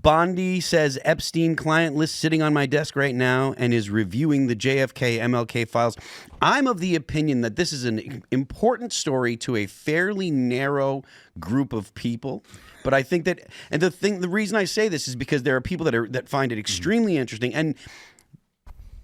Bondi says Epstein client list sitting on my desk right now and is reviewing the JFK MLK files. I'm of the opinion that this is an important story to a fairly narrow group of people. But I think that, and the reason I say this is because there are people that find it extremely interesting, and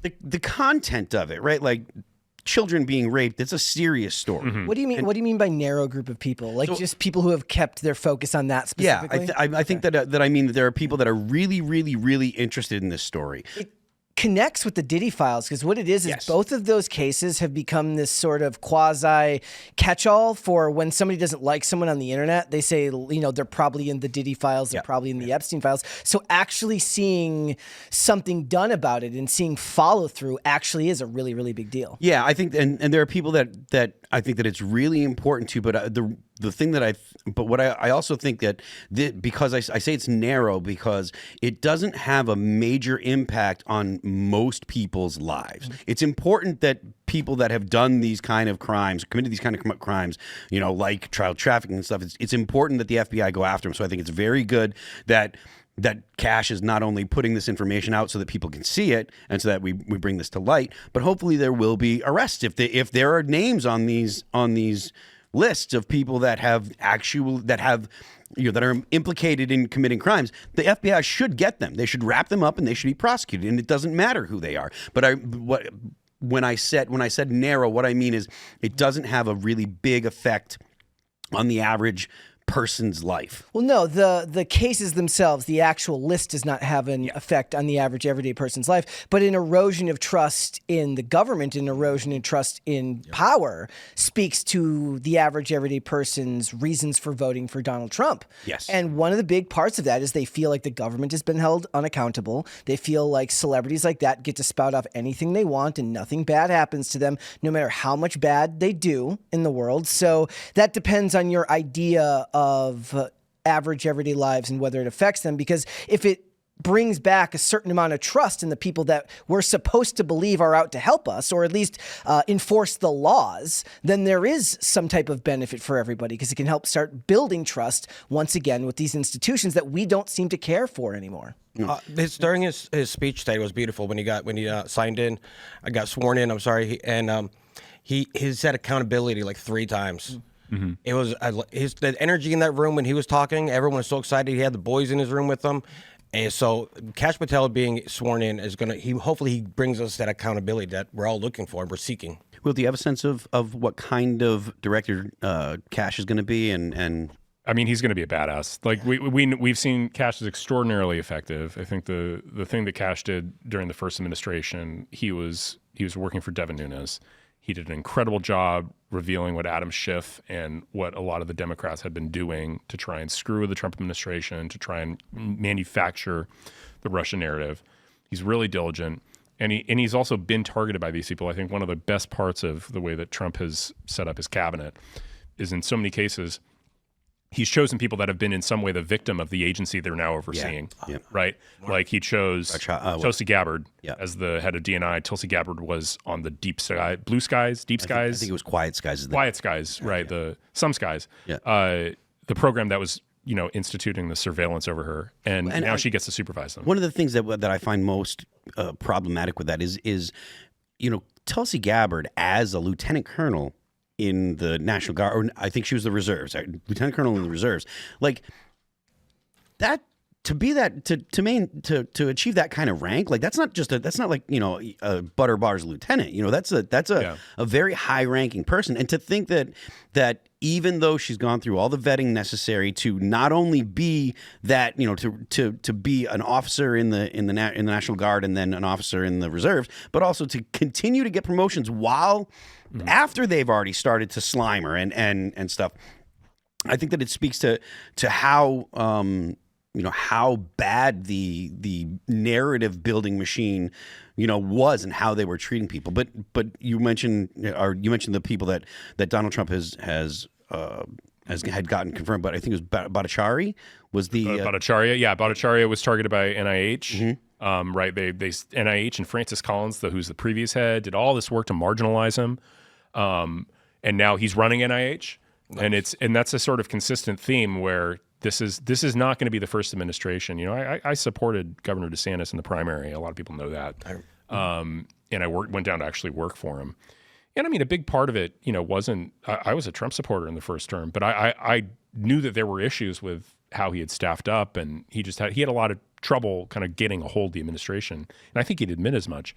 the content of it, right? Like children being raped, it's a serious story. What do you mean? What do you mean by narrow group of people? Like just people who have kept their focus on that specifically? Yeah, I think that I mean that there are people that are really, really, really interested in this story. It connects with the Diddy files, because what it is both of those cases have become this sort of quasi catch-all for when somebody doesn't like someone on the internet. They say, they're probably in the Diddy files, they're probably in the Epstein files. So actually seeing something done about it and seeing follow through actually is a really, really big deal. Yeah, I think, and there are people that I think that it's really important to, but the thing that I also think that because I say it's narrow because it doesn't have a major impact on most people's lives. It's important that people that have done these kind of crimes, committed these kind of crimes, like child trafficking and stuff, it's important that the FBI go after them. So I think it's very good that Cash is not only putting this information out so that people can see it and so that we bring this to light, but hopefully there will be arrests if there are names on these lists of people that are implicated in committing crimes. The FBI should get them. They should wrap them up and they should be prosecuted. And it doesn't matter who they are. But when I said narrow, what I mean is it doesn't have a really big effect on the average person's life. Well, no, the cases themselves, the actual list does not have an effect on the average everyday person's life, but an erosion of trust in the government, an erosion in trust in power speaks to the average everyday person's reasons for voting for Donald Trump. Yes. And one of the big parts of that is they feel like the government has been held unaccountable. They feel like celebrities like that get to spout off anything they want and nothing bad happens to them, no matter how much bad they do in the world. So that depends on your idea of average everyday lives and whether it affects them, because if it brings back a certain amount of trust in the people that we're supposed to believe are out to help us, or at least enforce the laws, then there is some type of benefit for everybody, because it can help start building trust once again with these institutions that we don't seem to care for anymore. During his speech today was beautiful when he signed in. I got sworn in. I'm sorry, he said accountability like 3 times. Mm-hmm. It was the energy in that room when he was talking. Everyone was so excited. He had the boys in his room with him, and so Cash Patel being sworn in is hopefully he brings us that accountability that we're all looking for and we're seeking. Will, do you have a sense of what kind of director Cash is going to be? And I mean, he's going to be a badass. Like we've seen Cash is extraordinarily effective. I think the thing that Cash did during the first administration, he was working for Devin Nunes. He did an incredible job revealing what Adam Schiff and what a lot of the Democrats had been doing to try and screw with the Trump administration, to try and manufacture the Russia narrative. He's really diligent, and he's also been targeted by these people. I think one of the best parts of the way that Trump has set up his cabinet is in so many cases, he's chosen people that have been in some way the victim of the agency they're now overseeing, right? Like he chose Tulsi Gabbard as the head of DNI. Tulsi Gabbard was on the Deep Skies. I think it was Quiet Skies. Quiet Skies, right? The Some Skies. Yeah. The program that was instituting the surveillance over her, and now she gets to supervise them. One of the things that I find most problematic with that is Tulsi Gabbard as a lieutenant colonel in the National Guard, or I think she was the reserves, lieutenant colonel in the reserves, like that. To be that to achieve that kind of rank, like that's not like a butter bars lieutenant. That's a very high ranking person, and to think that even though she's gone through all the vetting necessary to not only be that to be an officer in the National Guard and then an officer in the reserves, but also to continue to get promotions while after they've already started to slime her and stuff. I think that it speaks to how how bad the narrative building machine was and how they were treating people. But you mentioned the people that Donald Trump has had gotten confirmed. But I think it was Bhattacharya was the Bhattacharya. Yeah, Bhattacharya was targeted by NIH. Mm-hmm. Right, they NIH and Francis Collins, who's the previous head, did all this work to marginalize him, and now he's running NIH. Nice. And that's a sort of consistent theme where this is not going to be the first administration. You know, I supported Governor DeSantis in the primary. A lot of people know that. And I went down to actually work for him. And I mean, a big part of it, you know, wasn't, I was a Trump supporter in the first term, but I knew that there were issues with how he had staffed up, and he had a lot of trouble kind of getting a hold of the administration. And I think he'd admit as much.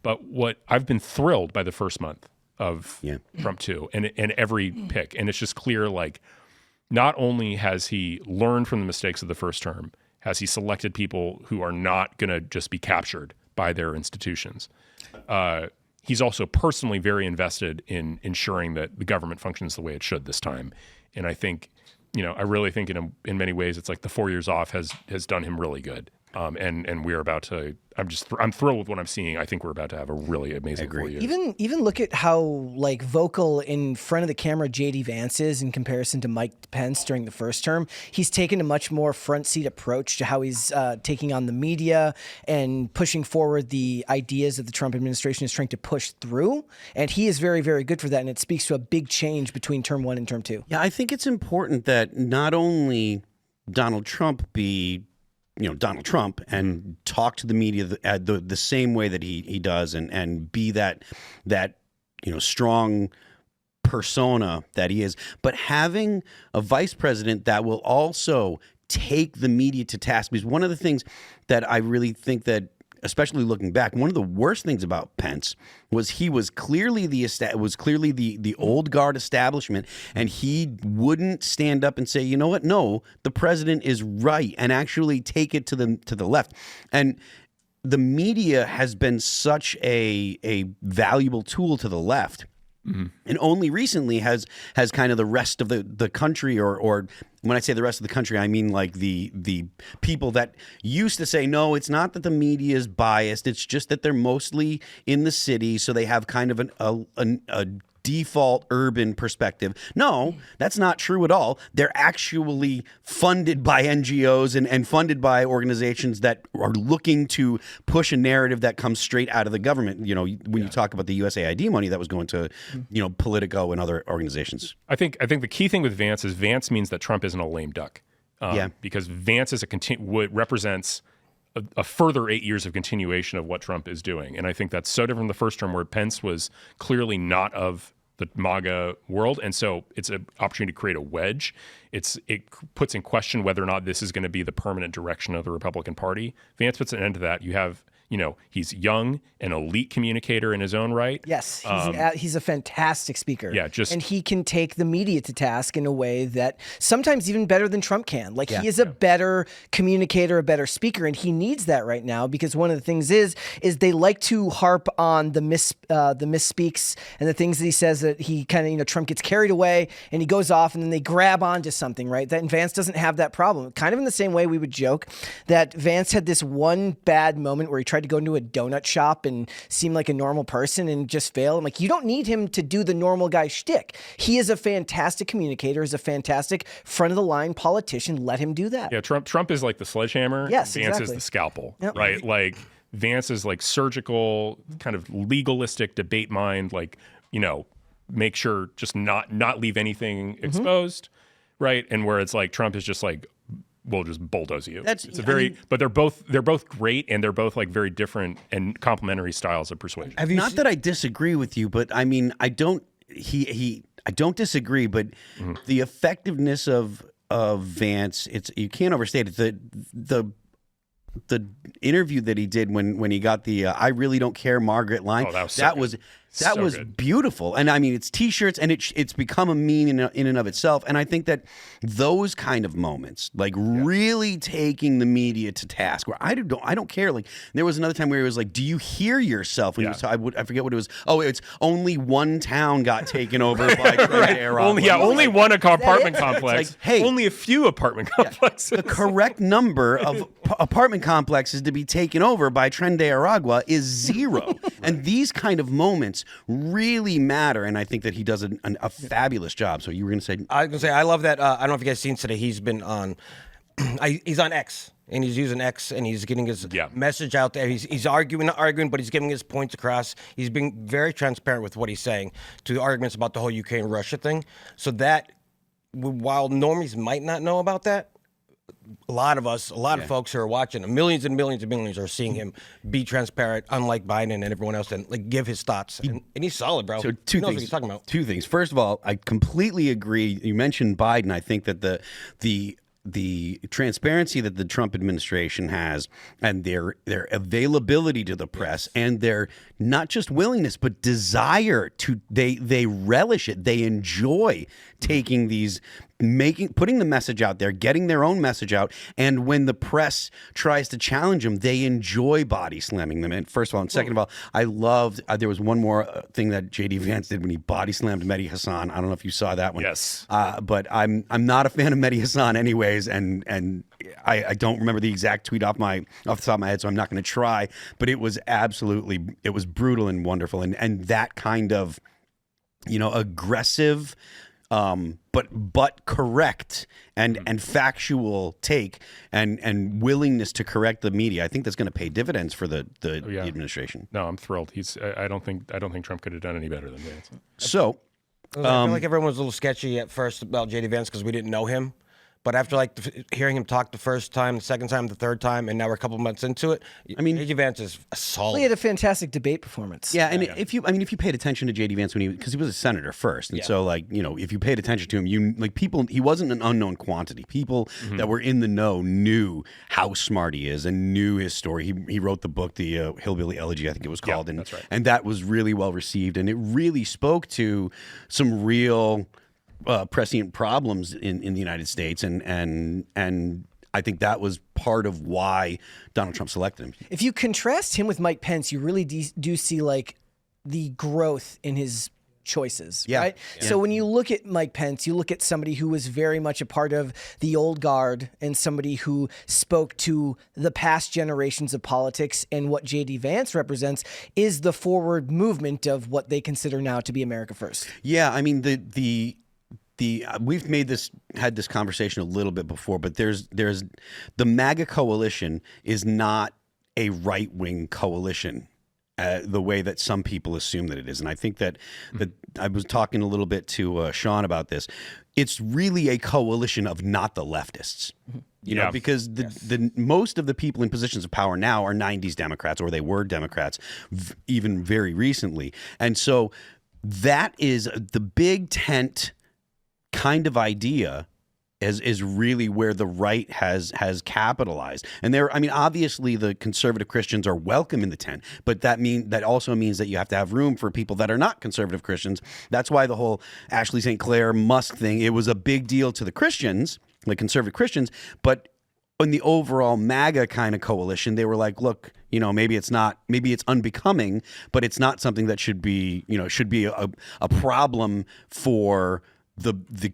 But I've been thrilled by the first month of Trump 2 and every pick. And it's just clear, like, not only has he learned from the mistakes of the first term, has he selected people who are not going to just be captured by their institutions. He's also personally very invested in ensuring that the government functions the way it should this time. And I think, you know, I really think in many ways, it's like the 4 years off has done him really good. And we're about to, I'm thrilled with what I'm seeing. I think we're about to have a really amazing 4 years. Even look at how like vocal in front of the camera JD Vance is in comparison to Mike Pence during the first term. He's taken a much more front seat approach to how he's taking on the media and pushing forward the ideas that the Trump administration is trying to push through. And he is very, very good for that. And it speaks to a big change between term 1 and term 2. Yeah, I think it's important that not only Donald Trump be, you know, Donald Trump and talk to the media the same way that he does and be that you know, strong persona that he is, but having a vice president that will also take the media to task. Because one of the things that I really think that, especially looking back, one of the worst things about Pence was he was clearly the old guard establishment, and he wouldn't stand up and say, you know what, no, the president is right, and actually take it to the left. And the media has been such a valuable tool to the left. Mm-hmm. And only recently has kind of the rest of the country, or when I say the rest of the country, I mean like the people that used to say, no, it's not that the media is biased. It's just that they're mostly in the city, so they have kind of a default urban perspective. No, that's not true at all. They're actually funded by NGOs and funded by organizations that are looking to push a narrative that comes straight out of the government. You know, when you talk about the USAID money that was going to, you know, Politico and other organizations. I think the key thing with Vance is Vance means that Trump isn't a lame duck. Because Vance is represents a further 8 years of continuation of what Trump is doing. And I think that's so different from the first term, where Pence was clearly not of the MAGA world. And so it's an opportunity to create a wedge. It puts in question whether or not this is going to be the permanent direction of the Republican Party. Vance puts an end to that. You have, you know, he's young, an elite communicator in his own right. Yes, he's a fantastic speaker. Yeah, and he can take the media to task in a way that sometimes even better than Trump can. Like he is a better communicator, a better speaker, and he needs that right now, because one of the things is they like to harp on the misspeaks and the things that he says that he kind of, you know, Trump gets carried away and he goes off and then they grab onto something, right? And Vance doesn't have that problem. Kind of in the same way we would joke that Vance had this one bad moment where he tried to go into a donut shop and seem like a normal person and just fail. I'm like, you don't need him to do the normal guy shtick. He is a fantastic communicator, is a fantastic front of the line politician. Let him do that. Yeah, Trump is like the sledgehammer. Yes, Vance exactly. is the scalpel, Yep. right? Like Vance is like surgical, kind of legalistic debate mind, like, you know, make sure just not leave anything exposed, right? And where it's like Trump is just like, we'll just bulldoze you. But they're both great, and they're both like very different and complementary styles of persuasion. Not that I disagree with you, but I mean, I don't disagree, but the effectiveness of Vance, you can't overstate it. The interview that he did when he got the "I really don't care, Margaret" line, that was beautiful. And I mean, it's T-shirts, and it's become a meme in and of itself. And I think that those kind of moments, like really taking the media to task, where I don't care. Like there was another time where he was like, "Do you hear yourself?" When I forget what it was. Oh, it's only one town got taken over by only one apartment complex. Like, hey, only a few apartment complexes. The correct number of apartment complexes to be taken over by Tren de Aragua is 0. And these kind of moments really matter, and I think that he does a fabulous job. So you were going to say? I was going to say, I love that. I don't know if you guys seen today. He's been on. He's on X, and he's using X, and he's getting his message out there. He's not arguing, but he's giving his points across. He's being very transparent with what he's saying to the arguments about the whole Ukraine-Russia thing. So that, while normies might not know about that, a lot of us, a lot of folks who are watching, millions and millions and millions are seeing him be transparent, unlike Biden and everyone else, and like give his thoughts. And he's solid, bro. So He two knows things. what he's talking about. Two things. First of all, I completely agree. You mentioned Biden. I think that the transparency that the Trump administration has and their availability to the press and their not just willingness but desire to they relish it. They enjoy taking these putting the message out there, getting their own message out, and when the press tries to challenge them, they enjoy body slamming them. And first of all, and second of all, I loved there was one more thing that JD Vance did when he body slammed Mehdi Hassan. I don't know if you saw that one. Yes. But I'm not a fan of Mehdi Hassan anyways, and I don't remember the exact tweet off the top of my head, so I'm not going to try. But it was brutal and wonderful, and that kind of aggressive. But correct and factual take and willingness to correct the media. I think that's going to pay dividends for the administration. No, I'm thrilled. I don't think Trump could have done any better than Vance. So I feel like everyone was a little sketchy at first about JD Vance because we didn't know him. But after hearing him talk the first time, the second time, the third time, and now we're a couple months into it, I mean, JD Vance is solid. He had a fantastic debate performance. yeah, and if you paid attention to JD Vance because he was a senator first, and so if you paid attention to him, he wasn't an unknown quantity. People that were in the know knew how smart he is and knew his story. He wrote the book, the Hillbilly Elegy, I think it was called, and that's right. And that was really well received, and it really spoke to some real. Prescient problems in the United States, and I think that was part of why Donald Trump selected him. If you contrast him with Mike Pence, you really do see like the growth in his choices, right? Yeah. So when you look at Mike Pence, you look at somebody who was very much a part of the old guard and somebody who spoke to the past generations of politics, and what J.D. Vance represents is the forward movement of what they consider now to be America First. Yeah, I mean we've had this conversation a little bit before, but there's the MAGA coalition is not a right-wing coalition the way that some people assume that it is. And I think that I was talking a little bit to Sean about this. It's really a coalition of not the leftists. You know, because the most of the people in positions of power now are 90s Democrats, or they were Democrats even very recently. And so that is the big tent kind of idea is really where the right has capitalized. And obviously the conservative Christians are welcome in the tent, but that also means that you have to have room for people that are not conservative Christians. That's why the whole Ashley St. Clair Musk thing, it was a big deal to the Christians, like conservative Christians, but in the overall MAGA kind of coalition, they were like, look, maybe it's unbecoming, but it's not something that should be a problem for the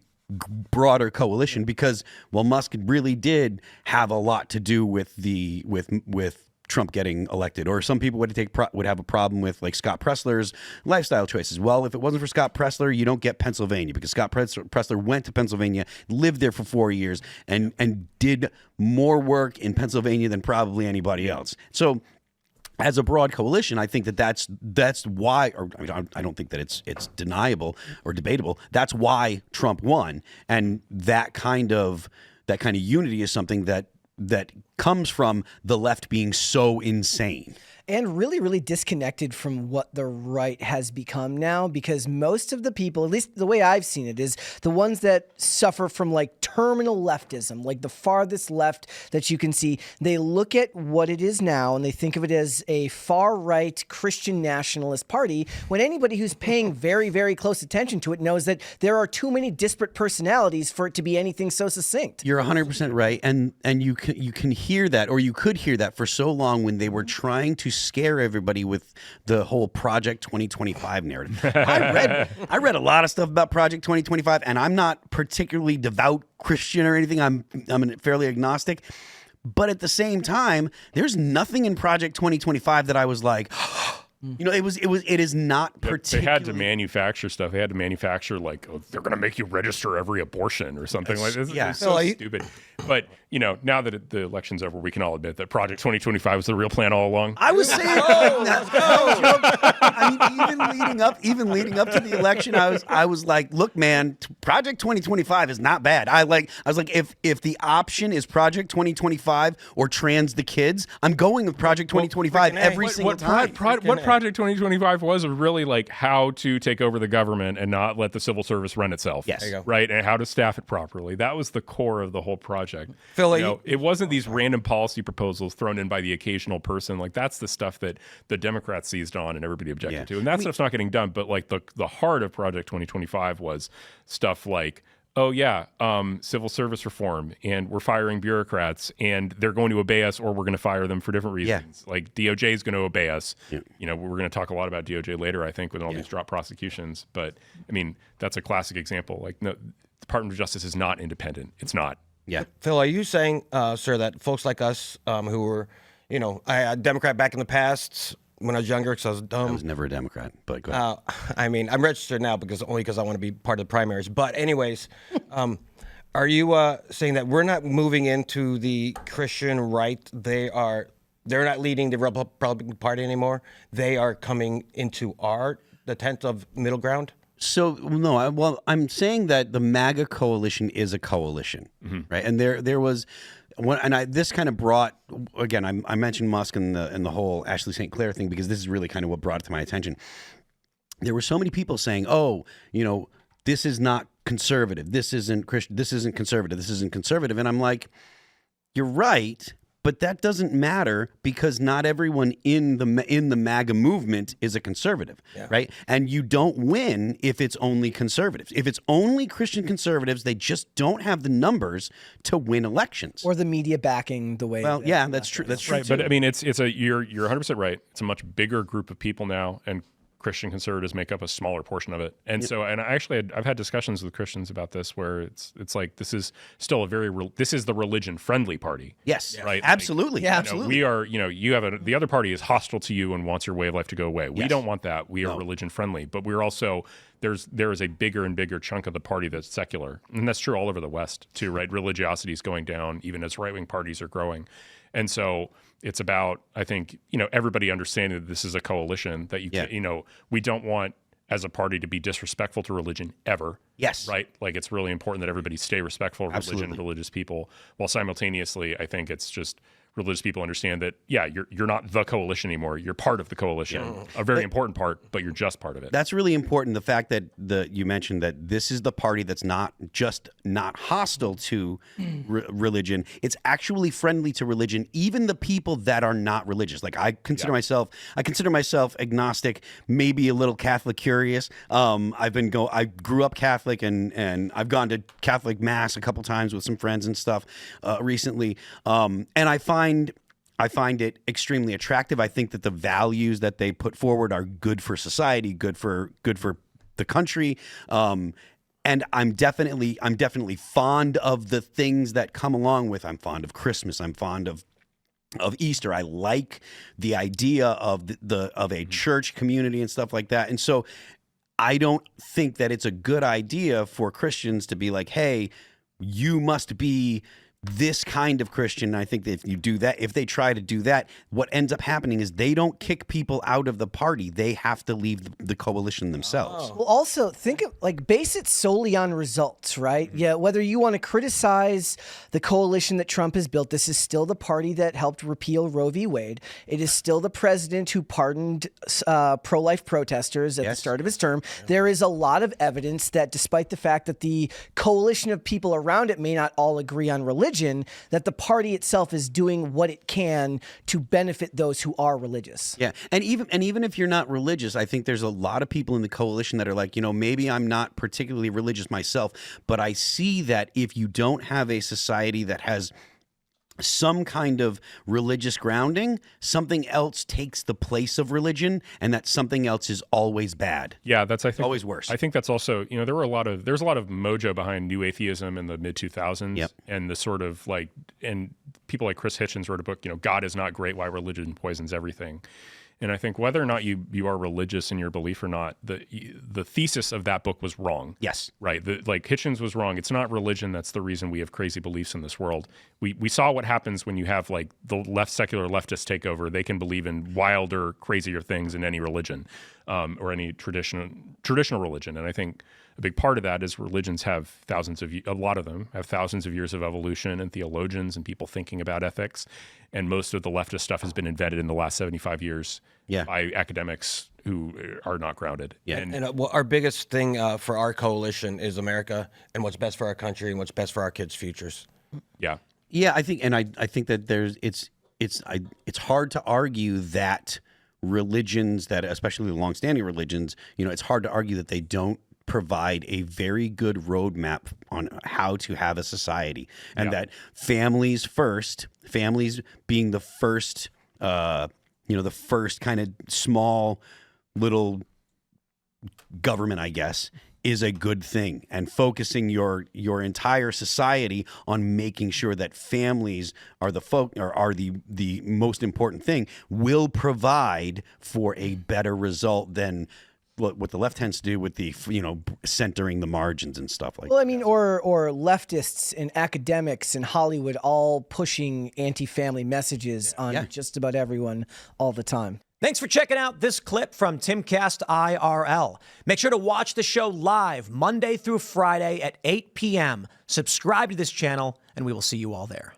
broader coalition, because Musk really did have a lot to do with Trump getting elected. Or some people would have a problem with like Scott Presler's lifestyle choices. Well, if it wasn't for Scott Presler, you don't get Pennsylvania, because Scott Presler went to Pennsylvania, lived there for 4 years, and did more work in Pennsylvania than probably anybody else. So as a broad coalition, I think that's why, I don't think that it's deniable or debatable. That's why Trump won, and that kind of unity is something that comes from the left being so insane. And really, really disconnected from what the right has become now, because most of the people, at least the way I've seen it, is the ones that suffer from like terminal leftism, like the farthest left that you can see. They look at what it is now and they think of it as a far-right Christian nationalist party, when anybody who's paying very, very close attention to it knows that there are too many disparate personalities for it to be anything so succinct. You're 100% right, and you can hear that, or you could hear that for so long when they were trying to scare everybody with the whole Project 2025 narrative. I read a lot of stuff about Project 2025, and I'm not particularly devout Christian or anything. I'm fairly agnostic, but at the same time, there's nothing in Project 2025 that I was like, You know, it is not They particularly. had to manufacture stuff. They had to manufacture like, oh, they're going to make you register every abortion or something like this. Yeah. It's so stupid. But you know, now that the election's over, we can all admit that Project 2025 was the real plan all along. I was saying that. I mean, even leading up to the election, I was like, look, man, Project 2025 is not bad. I was like, if the option is Project 2025 or trans the kids, I'm going with Project 2025 every single time. What Project 2025 was really like how to take over the government and not let the civil service run itself. Yes. There you go. Right, and how to staff it properly. That was the core of the whole project. Phil, You know, it wasn't these random policy proposals thrown in by the occasional person. Like that's the stuff that the Democrats seized on and everybody objected to. And that stuff's not getting done. But like the heart of Project 2025 was stuff like, oh yeah, civil service reform, and we're firing bureaucrats, and they're going to obey us, or we're going to fire them for different reasons. Like DOJ is going to obey us. You know, we're going to talk a lot about DOJ later, I think, with all these drop prosecutions. But I mean, that's a classic example. Like, no, the Department of Justice is not independent. It's not. Yeah. Phil, are you saying, sir, that folks like us who were, you know, a Democrat back in the past when I was younger because I was dumb. I was never a Democrat, but go ahead. I mean, I'm registered now because I want to be part of the primaries. But anyways, are you saying that we're not moving into the Christian right? They're not leading the Republican Party anymore. They are coming into the tent of middle ground. So no, I'm saying that the MAGA coalition is a coalition, right? And there was one, and this kind of brought again. I mentioned Musk and the whole Ashley St. Clair thing because this is really kind of what brought it to my attention. There were so many people saying, "Oh, you know, this is not conservative. This isn't Christian. This isn't conservative. This isn't conservative." And I'm like, "You're right." But that doesn't matter because not everyone in the MAGA movement is a conservative, right? And you don't win if it's only conservatives. If it's only Christian conservatives, they just don't have the numbers to win elections. Or the media backing the way. Well, yeah, that's true. That's true. Right, but I mean, you're 100% right. It's a much bigger group of people now, and Christian conservatives make up a smaller portion of it. And so, and I've had discussions with Christians about this, where it's like this is still this is the religion friendly party. Yes, right. Absolutely, yeah, absolutely. We are, you have the other party is hostile to you and wants your way of life to go away. We don't want that. We are religion friendly, but we're also there is a bigger and bigger chunk of the party that's secular, and that's true all over the West too. Right, religiosity is going down even as right wing parties are growing, and so. It's about, I think, everybody understanding that this is a coalition, that we don't want as a party to be disrespectful to religion ever. Yes. Right? Like, it's really important that everybody stay respectful of religion and religious people, while simultaneously, I think it's just religious people understand that, you're not the coalition anymore. You're part of the coalition, a very important part, but you're just part of it. That's really important. The fact that you mentioned that this is the party that's not hostile to religion. It's actually friendly to religion, even the people that are not religious. Like I consider myself agnostic, maybe a little Catholic curious. I grew up Catholic and I've gone to Catholic mass a couple times with some friends and stuff recently. And I find it extremely attractive. I think that the values that they put forward are good for society, good for the country. And I'm definitely fond of the things that come along with. I'm fond of Christmas. I'm fond of Easter. I like the idea of a church community and stuff like that. And so I don't think that it's a good idea for Christians to be like, hey, you must be this kind of Christian. I think that if you do that, if they try to do that, what ends up happening is they don't kick people out of the party. They have to leave the coalition themselves. Well, also base it solely on results, right? Yeah, whether you want to criticize the coalition that Trump has built, this is still the party that helped repeal Roe v. Wade. It is still the president who pardoned pro-life protesters at the start of his term. There is a lot of evidence that despite the fact that the coalition of people around it may not all agree on religion, that the party itself is doing what it can to benefit those who are religious. Yeah. And even if you're not religious, I think there's a lot of people in the coalition that are like, maybe I'm not particularly religious myself, but I see that if you don't have a society that has some kind of religious grounding, something else takes the place of religion, and that something else is always bad. Yeah, that's I think always worse. I think that's also there's a lot of mojo behind new atheism in the mid 2000s, and the sort of and people like Chris Hitchens wrote a book, God is not great, why religion poisons everything. And I think whether or not you are religious in your belief or not, the thesis of that book was wrong. Yes. Right. Like Hitchens was wrong. It's not religion that's the reason we have crazy beliefs in this world. We saw what happens when you have like the secular leftists take over. They can believe in wilder, crazier things in any religion, or any traditional religion. And I think a big part of that is religions have a lot of them have thousands of years of evolution and theologians and people thinking about ethics. And most of the leftist stuff has been invented in the last 75 years by academics who are not grounded. Yeah. And our biggest thing for our coalition is America and what's best for our country and what's best for our kids' futures. Yeah. Yeah, I think that it's hard to argue that religions that, especially the longstanding religions, it's hard to argue that they don't provide a very good roadmap on how to have a society, and that families being the first, the first kind of small little government, I guess, is a good thing, and focusing your entire society on making sure that families are the most important thing will provide for a better result than what the left tends to do with the centering the margins and stuff like that. Well, I mean, or leftists and academics in Hollywood all pushing anti-family messages on just about everyone all the time. Thanks for checking out this clip from Timcast IRL. Make sure to watch the show live Monday through Friday at 8 p.m. Subscribe to this channel, and we will see you all there.